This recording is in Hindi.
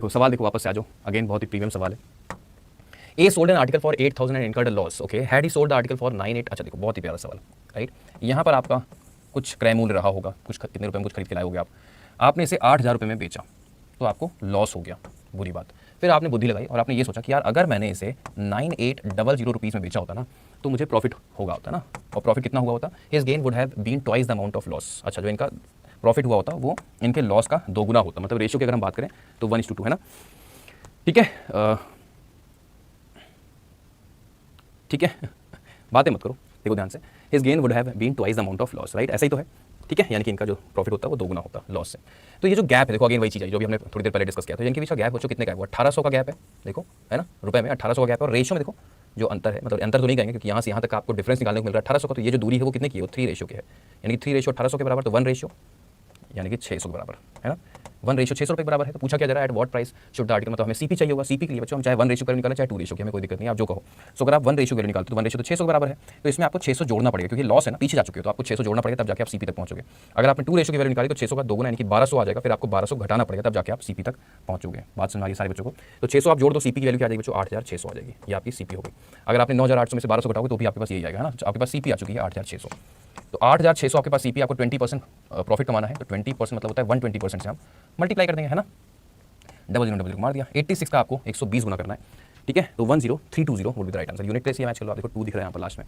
तो सवाल देखो, वापस से आ जाओ, अगेन बहुत ही प्रीमियम सवाल है। ए sold an article for 8,000 and incurred a loss, okay, had he sold the article for 9,800। अच्छा देखो, बहुत ही प्यारा सवाल, राइट। यहाँ पर आपका कुछ क्रय मूल्य रहा होगा, कुछ कितने रुपए में कुछ खरीद के लाए होगे आपने इसे 8,000 रुपये में बेचा, तो आपको लॉस हो गया, बुरी बात। फिर आपने बुद्धि लगाई और आपने ये सोचा कि यार अगर मैंने इसे 9,800 रुपीज़ में बेचा होता ना तो मुझे प्रॉफिट होगा होता ना, और प्रॉफिट कितना हुआ होता, his gain would have been twice the amount of loss. अच्छा, जो इनका प्रॉफिट हुआ होता वो इनके लॉस का दोगुना होता, मतलब रेशियो की अगर हम बात करें तो 1:2 है ना, ठीक है। ठीक है, बातें मत करो, देखो ध्यान से, his gain would have been twice the amount of loss, right, ऐसा ही तो है, ठीक है, यानी कि इनका जो प्रॉफिट होता है वो दोगुना होता है लॉस से। तो ये जो गैप है, देखो अगेन वही चीज़ है जो भी हमने थोड़ी देर पहले डिस्कस किया था, इनके बीच का गैप बच्चों कितने का है, वो 1800 का गैप है, देखो है ना, रुपए में 1800 का गैप है, और रेशियो में देखो जो अंतर है, मतलब अंतर तो नहीं कहेंगे क्योंकि यहाँ से यहाँ तक आपको डिफरेंस निकालने को मिल रहा है 1800 का, तो ये जो दूरी है वो कितने की है, वो 3 रेशियो की है, यानी कि 3 रेशियो 1800 के बराबर, तो 1 रेशियो यानी कि 600 के बराबर है ना, 1 रेशियो 600 रुपये के बराबर है। तो पूछा क्या जा रहा है, at what price should the article, मतलब हमें सीपी चाहिए होगा, सीपी के लिए बच्चों हम चाहे 1 रेशियो वैल्यू निकालें चाहे 2 रेशियो की, हमें कोई दिक्कत नहीं है, आप जो कहो। सो अगर आप 1 रेशियो वैल्यू निकालते तो 1 रेशियो तो 600 के बराबर है, तो इसमें आपको 600 जोड़ना पड़ेगा क्योंकि लॉस है ना, पीछे जा चुके हो, तो आपको 600 जोड़ना पड़ेगा तब जाके आप सीपी तक पहुंचोगे। अगर आपने 2 रेशियो की वैल्यू निकाली तो 600 का दोगुना यानी कि 1200 आ जाएगा, फिर आपको 1200 घटाना पड़ेगा तब जाके आप सीपी तक पहुंचोगे। बात समझ आ गई सारे बच्चों को। तो 600 आप जोड़ दो, सीपी की वैल्यू क्या आ जाएगी बच्चों, 8600 आ जाएगी, ये आपकी सीपी होगी। अगर आपने 9800 में से 1200 घटाओगे तो भी आपके पास यही आएगा, है ना, आपके पास सीपी आ चुकी है 8600। तो 8600 आपके पास सीपी, आपको 20% प्रॉफिट कमाना है, तो 20% मतलब होता है 120% से हम मल्टीप्लाई कर देंगे, है ना, डबल जीरो मार दिया, 86 का आपको 120 गुना करना है, ठीक है। तो 10320 would be the right answer. Unit place ये मैच कर लो, आप देखो 2 दिख रहा है यहाँ पर लास्ट में।